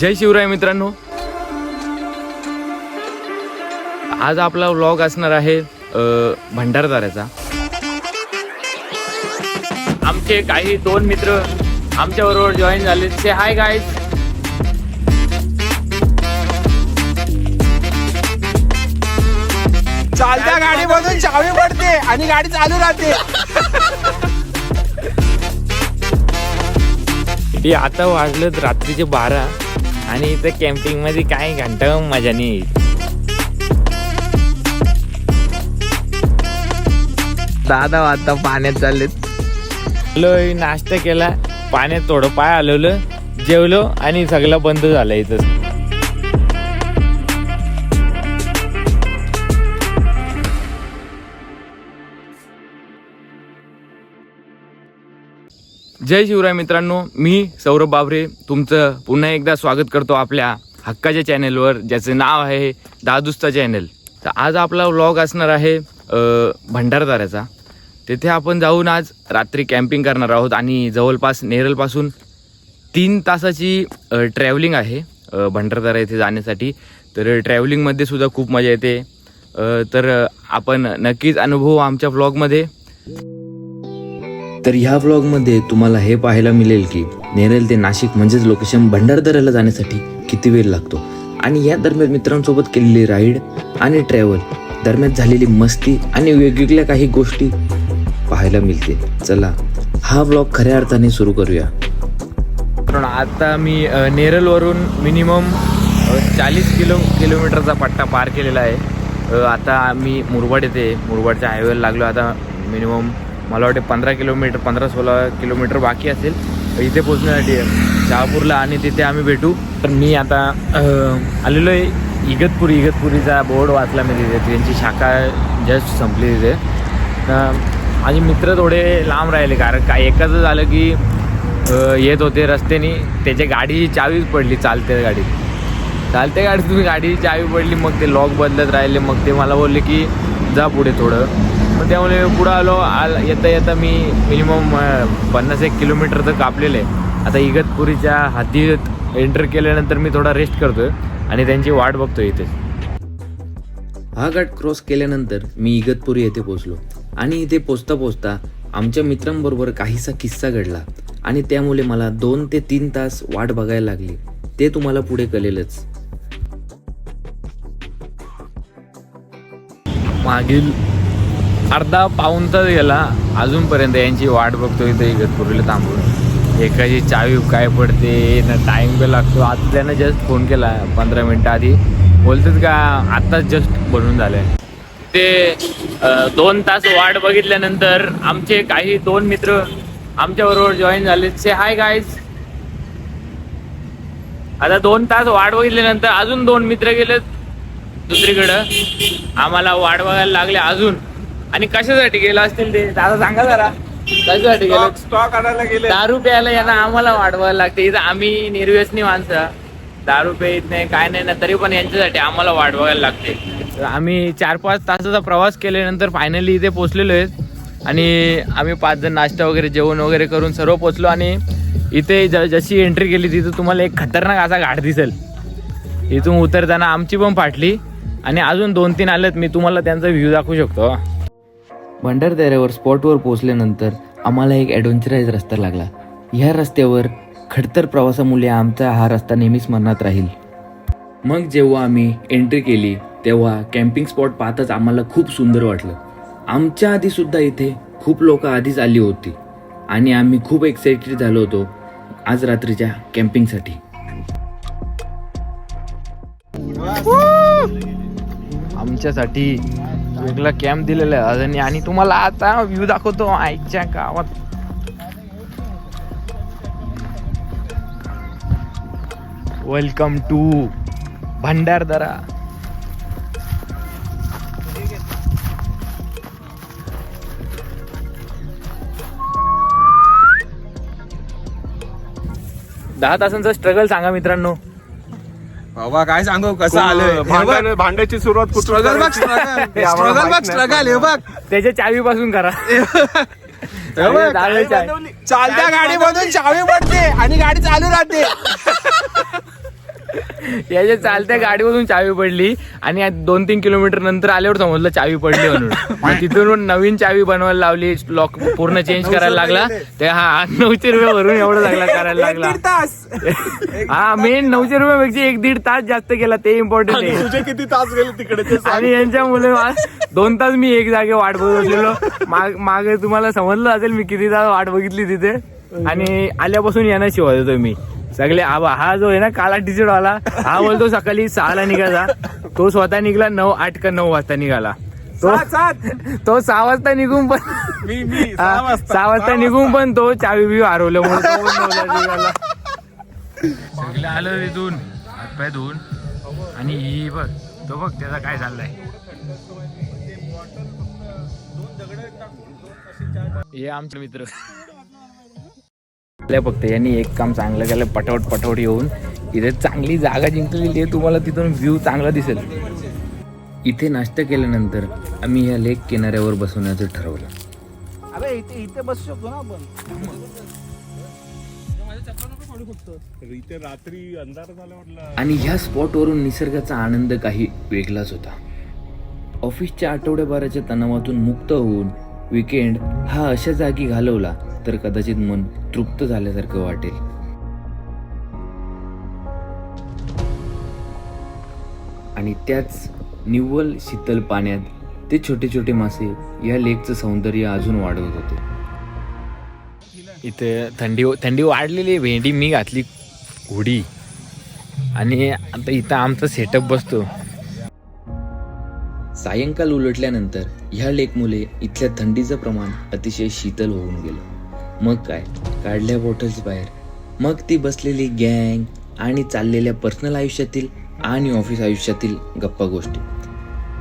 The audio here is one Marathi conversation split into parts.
जय शिवराय मित्रांनो, आज आपला व्लॉग असणार आहे भंडारदऱ्याचा। आमचे काही दोन मित्र आमच्या बरोबर जॉईन झाले। से हाय गाइस। चालत्या गाडीमधून चावी पडते आणि गाडी चालू राहते। हे आता वाजलं रात्रीचे 12 आणि इथं कॅम्पिंग मध्ये काय घंटा मजा नाही। दादा आता पाण्यात चाललेत। नाश्ता केला, पाण्यात थोडं पाय हलवलं, जेवलो आणि सगळं बंद झालं इथं। जय शिवराय मित्रांनो, मी सौरभ बाबरे तुमचं पुन्हा एकदा स्वागत करतो आपल्या हक्काच्या चॅनेलवर, ज्याचं नाव आहे दादुस्ता चॅनल। तर आज आपला व्लॉग असणार आहे भंडारदऱ्याचा। तेथे आपण जाऊन आज रात्री कॅम्पिंग करणार आहोत आणि जवळपास नेरळपासून 3 तासाची ट्रॅव्हलिंग आहे भंडारदरा येथे जाण्यासाठी। तर ट्रॅव्हलिंगमध्ये सुद्धा खूप मजा येते। तर आपण नक्कीच अनुभव आमच्या व्लॉगमध्ये। तर ह्या व्लॉगमध्ये तुम्हाला हे पाहायला मिळेल की नेरळ ते नाशिक म्हणजेच लोकेशन भंडारदऱ्याला जाण्यासाठी किती वेळ लागतो आणि या दरम्यान मित्रांसोबत केलेली राईड आणि ट्रॅव्हल दरम्यान झालेली मस्ती आणि वेगवेगळ्या काही गोष्टी पाहायला मिळते। चला हा व्लॉग खऱ्या अर्थाने सुरू करूया। आता मी नेरळवरून मिनिमम 40 किलोमीटरचा पट्टा पार केलेला आहे। आता मी मुरबाड येते, मुरबाडच्या हायवेला लागलो। आता मिनिमम मला वाटते 15-16 किलोमीटर बाकी असेल इथे पोचण्यासाठी शहापूरला, आणि तिथे आम्ही भेटू। तर मी आता आलेलो आहे इगतपुरीचा बोर्ड वाचला मी तिथे, त्यांची शाखा जस्ट संपली तिथे। माझे मित्र थोडे लांब राहिले, कारण काय एकाचं झालं की येत होते रस्त्याने, त्याच्या गाडीची चावीच पडली। चालत्या गाडीत तुम्ही गाडीची चावी पडली, मग ते लॉक बदलत राहिले। मग ते मला बोलले की जा पुढे थोडं, मग त्यामुळे पुढं आलो। येता मी मिनिमम 50-1 किलोमीटर तर कापलेलं आहे। आता इगतपुरीच्या हद्दीत एंटर केल्यानंतर मी थोडा रेस्ट करतोय आणि त्यांची वाट बघतोय इथे। हा घाट क्रॉस केल्यानंतर मी इगतपुरी येथे पोहोचलो आणि इथे पोचता आमच्या मित्रांबरोबर काहीसा किस्सा घडला आणि त्यामुळे मला 2 ते 3 तास वाट बघायला लागली। ते तुम्हाला पुढे कळेलच। मागील अर्धा पाऊण तास गेला, अजूनपर्यंत यांची वाट बघतोय इथे इगतपुरीला थांबून। एकाची चावी काय पडते ना, टाईम बी लागतो। आता त्यानं जस्ट फोन केला 15 मिनटं आधी, बोलतात का आत्ताच जस्ट बनून झालंय। ते 2 तास वाट बघितल्यानंतर आमचे काही 2 मित्र आमच्या बरोबर जॉईन झाले। से हाय गाइस। आता 2 तास वाट बघितल्यानंतर अजून 2 मित्र गेलेत दुसरीकडं, आम्हाला वाट बघायला लागले अजून। आणि कशासाठी गेलं असतील ते दादा सांगा जरा, कशासाठी गेलो? स्टॉक आणायला गेले। दारू प्यायला यांना आम्हाला वाट बघायला लागते। इथं आम्ही निर्व्यसनी माणसं, दारू प्यायत नाही काय नाही ना, तरी पण यांच्यासाठी आम्हाला वाट बघायला लागते। आम्ही 4-5 तासाचा प्रवास केल्यानंतर फायनली इथे पोचलेलो आहेत आणि आम्ही 5 जण नाश्ता वगैरे जेवण वगैरे करून सर्व पोचलो। आणि इथे जशी एंट्री केली तिथं तुम्हाला एक खतरनाक असा घाट दिसेल। इथून उतरताना आमची पण फाटली आणि अजून 2-3 आलेत, मी तुम्हाला त्यांचा व्ह्यू दाखवू शकतो। भंडारदऱ्यावर स्पॉटवर पोहोचल्यानंतर आम्हाला एक ॲडव्हेंचराइज रस्ता लागला। ह्या रस्त्यावर खडतर प्रवासामुळे आमचा हा रस्ता नेहमी स्मरणात राहील। मग जेव्हा आम्ही एंट्री केली तेव्हा कॅम्पिंग स्पॉट पाहताच आम्हाला खूप सुंदर वाटलं। आमच्या आधी सुद्धा इथे खूप लोक आधीच आली होती आणि आम्ही खूप एक्साइटेड झालो होतो आज रात्रीच्या कॅम्पिंगसाठी। आमच्यासाठी वेगळा कॅम्प दिलेला आहे आणि तुम्हाला आता व्ह्यू दाखवतो आईच्या गावात। Welcome to Bhandardara. दहा तासांचा स्ट्रगल सांगा मित्रांनो। बाबा काय सांगू, कसं आलोय। भांड्याची सुरुवात कुठून स्ट्रगल बघ, स्ट्रगल हे बघ। त्याच्या चावी पासून करा। चालत्या गाडीमधून चावी पडते आणि गाडी चालू राहते। याच्या चालत्या गाडीमधून चावी पडली आणि 2-3 किलोमीटर नंतर आल्यावर समजलं चावी पडली म्हणून. मग तिथून नवीन चावी बनवायला लावली, लॉक पूर्ण चेंज करायला लागला. ते 900 रुपये भरून एवढं लागला करायला लागला. हा मेन 900 रुपयापेक्षा 1-1.5 तास जास्त गेला, ते इम्पॉर्टंट आहे. तुझे किती तास गेले तिकडे आणि यांच्या मुले 2 तास मी एक जागे वाट बघितलेलो. मागे तुम्हाला समजलं असेल मी किती तास वाट बघितली तिथे. आणि आल्यापासून यांना शिवाय देतोय मी सगळे. हा जो आहे ना काला टी शर्ट वाला, हा बोलतो सकाळी 6ला निघायचा, तो स्वतः निघाला 8 का 9 वाजता निघाला. तो 6 वाजता निघून पण 6 वाजता निघून पण तो चावी बी हरवल्यामुळे तो पण 9ला निघाला. सगळे आलं तिथून हातपाय धुवून. आणि ही बघ तो बघ त्याचा काय चाललाय. हे आमचे मित्र फक्त यांनी एक काम चांगलं केलं, पटावट येऊन इथे चांगली जागा जिंकलेली आहे. तुम्हाला तिथून व्ह्यू चांगला दिसेल. इथे नाश्ता केल्यानंतर आम्ही या लेक किनाऱ्यावर बसवण्याचं ठरवलं. अरे इथे बसू शकतो ना आपण. इथे रात्री अंधार झाला म्हटलं. आणि ह्या स्पॉटवरून निसर्गाचा आनंद काही वेगळाच होता. ऑफिसच्या आठवड्याभराच्या तणावातून मुक्त होऊन विकेंड हा अशा जागी घालवला तर कदाचित मन तृप्त झाल्यासारखं वाटेल. आणि त्याच निव्वळ शीतल पाण्यात ते छोटे छोटे मासे या लेकचं सौंदर्य अजून वाढवत होते. इथे थंडी वाढलेली. भेंडी मी घातली हुडी आणि आता इथं आमचा सेटअप बसतो. सायंकाळ उलटल्यानंतर ह्या लेकमुळे इथल्या थंडीचं प्रमाण अतिशय शीतल होऊन गेलं. मग काय काढल्या बॉटल्स बाहेर, मग ती बसलेली गँग आणि चाललेल्या पर्सनल आयुष्यातील आणि ऑफिस आयुष्यातील गप्पा गोष्टी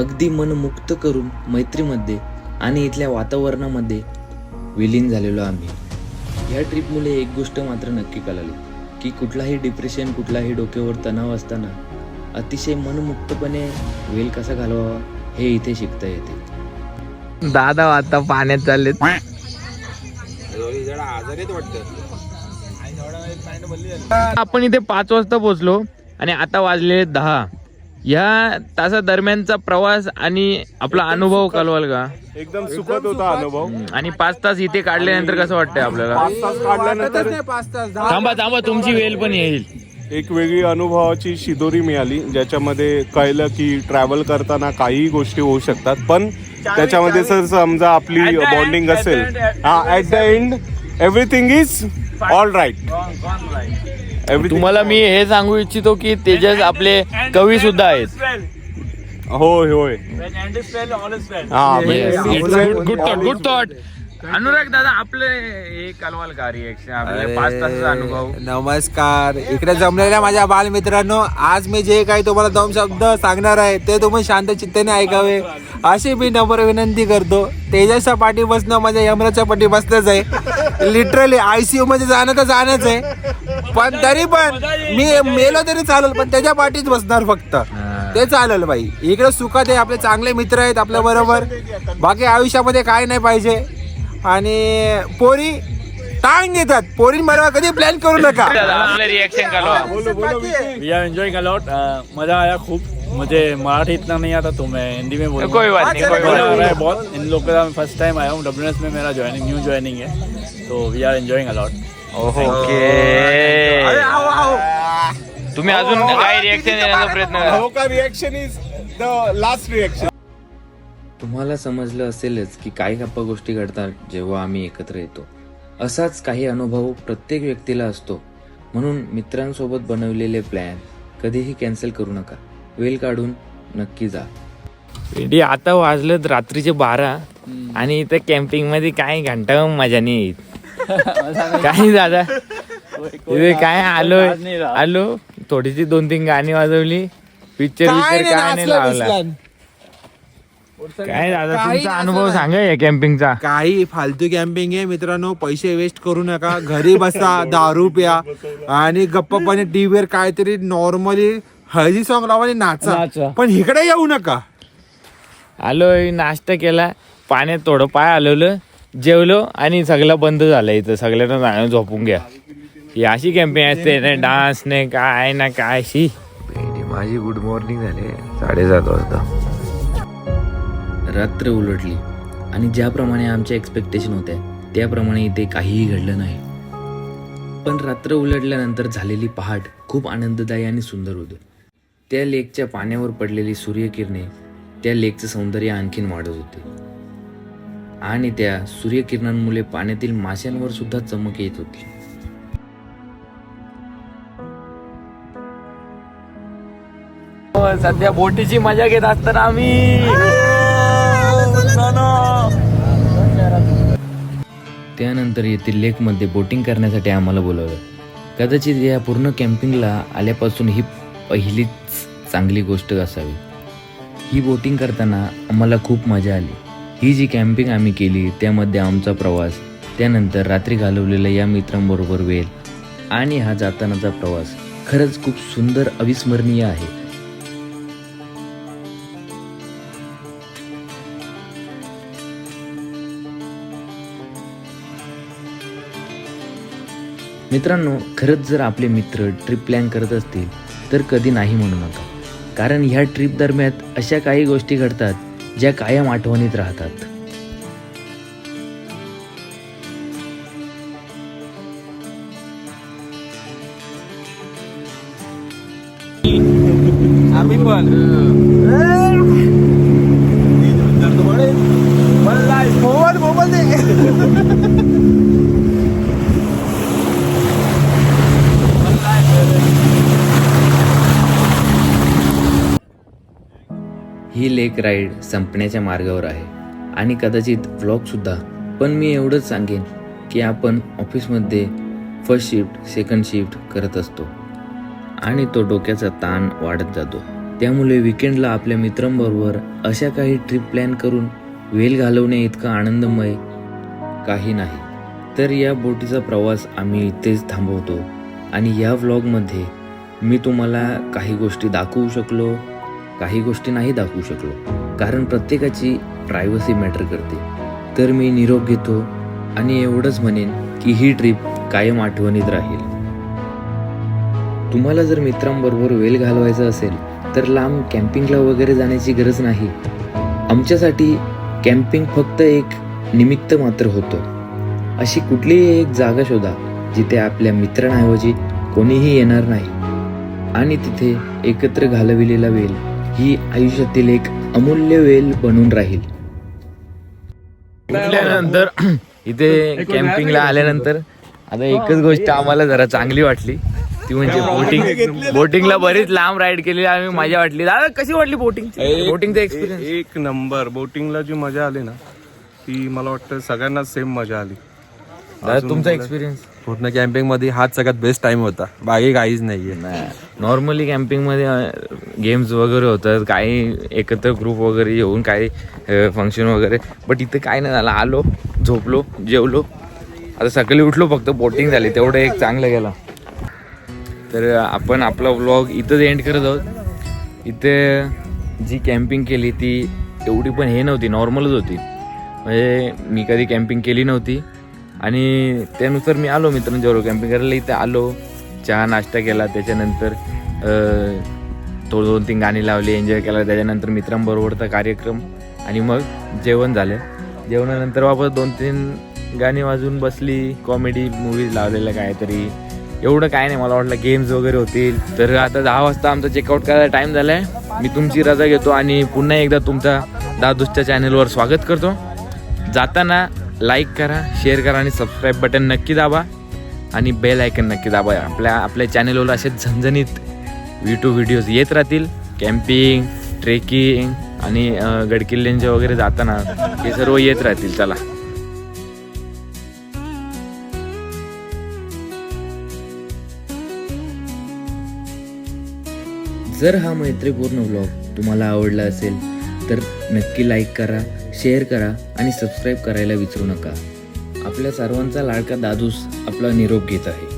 अगदी मन मुक्त करून मैत्रीमध्ये आणि इथल्या वातावरणामध्ये विलीन झालेलो आम्ही. ह्या ट्रिपमुळे एक गोष्ट मात्र नक्की कळाली की कुठलाही डिप्रेशन, कुठलाही डोक्यावर तणाव असताना अतिशय मनमुक्तपणे वेळ कसा घालवावा हे इथे शिकता येते. दादा आता पाण्यात चालले. आपण इथे 5 वाजता पोहोचलो आणि आता वाजले 10. या तासा दरम्यानचा प्रवास आणि आपला अनुभव कळवाल का? एकदम सुखद होता अनुभव. आणि 5 तास इथे काढल्यानंतर कसं वाटतंय आपल्याला? 5 तास काढल्यानंतर थांबा तुमची वेळ पण येईल. एक वेगळी अनुभवाची शिदोरी मिळाली, ज्याच्यामध्ये कळलं की ट्रॅव्हल करताना काहीही गोष्टी होऊ शकतात, पण त्याच्यामध्ये जर समजा आपली बॉन्डिंग असेल, at the end everything is all right. तुम्हाला मी हे सांगू इच्छितो की तेजस आपले कवी सुद्धा आहेत. होय. Good thought. अनुराग दादा आपले हे कळवाल का रिएक्शन आपले 5 तासाचा अनुभव? नमस्कार, इकडे जमलेल्या माझ्या बालमित्रांनो, आज मी जे काही तुम्हाला 2 शब्द सांगणार आहे ते तुम्ही शांत चित्ताने ऐकावे अशी मी नम्र विनंती करतो. तेजसच्या पाठी बसणं म्हणजे यमराजच्या पाठी बसणंच आहे. लिटरली ICU मध्ये जाणं तर जाणंच आहे, पण तरी पण मी मेलो तरी चालेल, पण त्याच्या पाठीच बसणार फक्त, ते चालेल बाई. इकडे सुखात आहे, आपले चांगले मित्र आहेत आपल्या बरोबर, बाकी आयुष्यामध्ये काय नाही पाहिजे. आणि पोरी टांग देतात, पोरी बरोबर कधी प्लॅन करू नका. आपलं रिएक्शन कळवा. We are enjoying a lot. मजा आया खूब. मुझे मराठी इतना नहीं आता तो मैं हिंदी में बोलूँगा. कोई बात नहीं. मजा आ रहा है बहुत. इन लोगों का फर्स्ट टाइम आया हूँ. WNS में मेरा न्यू ज्वाइनिंग है, तो we are enjoying a lot. Okay. तुम्ही अजून काय रिएक्शन देण्याचा प्रयत्न करा. Reaction is the last reaction. तुम्हाला समजलं असेलच की काही गप्पा गोष्टी घडतात जेव्हा आम्ही एकत्र येतो. असाच काही अनुभव प्रत्येक व्यक्तीला असतो, म्हणून मित्रांसोबत बनवलेले प्लॅन कधीही कॅन्सल करू नका. वेळ काढून नक्की जा. भेंडी आता वाजलं रात्रीचे 12 आणि इथे कॅम्पिंग मध्ये काय घंटा मजा नाही येत. काय दादा इथे काय आलो थोडीशी 2-3 गाणी वाजवली, पिक्चर काय नाही लावला. काय दादा तुमचा अनुभव सांगा या कॅम्पिंगचा. काही फालतू कॅम्पिंग आहे मित्रांनो, पैसे वेस्ट करू नका. घरी बसा, दारू प्या आणि गप्पापणे टीव्हीवर काहीतरी नॉर्मली हळदी सॉंग लावा आणि नाचा, पण इकडे येऊ नका. आलोय, नाश्ता केला, पाण्यात थोडं पाय हलवलं, जेवलो आणि सगळं बंद झालं. इथं सगळ्यांना झोपून घ्या. ही अशी कॅम्पिंग असते ना, डान्स नाही काय ना काय शी. माझी गुड मॉर्निंग झाले 7:30 वाजता. रात्र उलटली आणि ज्याप्रमाणे आमच्या एक्सपेक्टेशन होत्या त्याप्रमाणे इथे काहीही घडलं नाही. पण रात्र उलटल्यानंतर झालेली पहाट खूप आनंददायी आणि सुंदर होती. त्या लेकच्या पाण्यावर पडलेली सूर्यकिरणे त्या लेकचं सौंदर्य आणखीन वाढत होते आणि त्या सूर्यकिरणांमुळे पाण्यातील माशांवर सुद्धा चमक येत होती. सध्या बोटीची मजा घेत असताना आम्ही त्यानंतर येथील लेकमध्ये बोटिंग करण्यासाठी आम्हाला बोलावलं. कदाचित या पूर्ण कॅम्पिंगला आल्यापासून ही पहिलीच चांगली गोष्ट असावी. ही बोटिंग करताना आम्हाला खूप मजा आली. ही जी कॅम्पिंग आम्ही केली त्यामध्ये आमचा प्रवास, त्यानंतर रात्री घालवलेला या मित्रांबरोबर वेळ आणि हा जातानाचा प्रवास खरंच खूप सुंदर अविस्मरणीय आहे. मित्रांनो, खरंच जर आपले मित्र ट्रिप प्लॅन करत असतील तर कधी नाही म्हणू नका, कारण ह्या ट्रिप दरम्यान अशा काही गोष्टी घडतात ज्या कायम आठवणीत राहतात. आम्ही पण ही लेक राईड संपण्याच्या मार्गावर आहे आणि कदाचित व्लॉगसुद्धा. पण मी एवढंच सांगेन की आपण ऑफिसमध्ये फर्स्ट शिफ्ट सेकंड शिफ्ट करत असतो आणि तो डोक्याचा ताण वाढत जातो. त्यामुळे विकेंडला आपल्या मित्रांबरोबर अशा काही ट्रिप प्लॅन करून वेळ घालवणे इतका आनंदमय काही नाही. तर या बोटीचा प्रवास आम्ही इथेच थांबवतो आणि या व्लॉगमध्ये मी तुम्हाला काही गोष्टी दाखवू शकलो, काही गोष्टी नाही दाखवू शकलो, कारण प्रत्येकाची प्रायव्हसी मॅटर करते. तर मी निरोप घेतो आणि एवढंच म्हणेन की ही ट्रिप कायम आठवणीत राहील. तुम्हाला जर मित्रांबरोबर वेळ घालवायचा असेल तर लांब कॅम्पिंगला वगैरे जाण्याची गरज नाही. आमच्यासाठी कॅम्पिंग फक्त एक निमित्त मात्र होतं. अशी कुठलीही एक जागा शोधा जिथे आपल्या मित्रांऐवजी कोणीही येणार नाही आणि तिथे एकत्र घालविलेला वेळ ही आयुष्यातील एक अमूल्य वेळ बनून राहील. उठल्यानंतर इथे कॅम्पिंगला आल्यानंतर आता एकच गोष्ट आम्हाला जरा चांगली वाटली, ती म्हणजे बोटिंगला बरीच लांब राईड केलेली आम्ही, मजा वाटली. दादा कशी वाटली बोटिंगचा एक्सपिरियन्स? एक नंबर. बोटिंगला जी मजा आली ना ती मला वाटतं सगळ्यांना सेम मजा आली. दादा तुमचा एक्सपिरियन्स? पूर्ण कॅम्पिंग मध्ये हाच सगळ्यात बेस्ट टाइम होता, बाकी काहीच नाहीये. नॉर्मली कॅम्पिंगमध्ये गेम्स वगैरे होतात, काही एकत्र ग्रुप वगैरे येऊन काही फंक्शन वगैरे, बट इथं काय नाही झालं. आलो, झोपलो, जेवलो, आता सकाळी उठलो, फक्त बोटिंग झाली, तेवढं एक चांगलं गेलं. तर आपण आपला व्लॉग इथंच एंड करत आहोत. इथे जी कॅम्पिंग केली ती एवढी पण हे नव्हती, नॉर्मलच होती. म्हणजे मी कधी कॅम्पिंग केली नव्हती आणि त्यानुसार मी आलो मित्रांच्याबरोबर कॅम्पिंग करायला. इथे आलो, चहा नाश्ता केला, त्याच्यानंतर 2-3 गाणी लावली, एन्जॉय केला, त्याच्यानंतर मित्रांबरोबरचा कार्यक्रम आणि मग जेवण झालं. जेवणानंतर वापस 2-3 गाणी वाजून बसली, कॉमेडी मूवीज लावलेल्या काहीतरी, एवढं काय नाही. मला वाटलं गेम्स वगैरे होतील. तर आता 10 वाजता आमचा चेकआउट करायला टाईम झाला आहे. मी तुमची रजा घेतो आणि पुन्हा एकदा तुमचा दादूसच्या चॅनलवर स्वागत करतो. जाताना लाईक करा, शेअर करा आणि सबस्क्राईब बटन नक्की दाबा आणि बेल आयकन नक्की दाबा. आपल्या चॅनलवर असे झणझणीत व्हिडिओज येत राहतील. कॅम्पिंग, ट्रेकिंग आणि गडकिल्ल्यांचे वगैरे जाताना हे सर्व येत राहतील. चला. जर हा मैत्रीपूर्ण व्लॉग तुम्हाला आवडला असेल तर नक्की लाईक करा, शेअर करा आणि सबस्क्राईब करायला विसरू नका. आपल्या सर्वांचा लाडका दादूस आपला निरोप घेत आहे.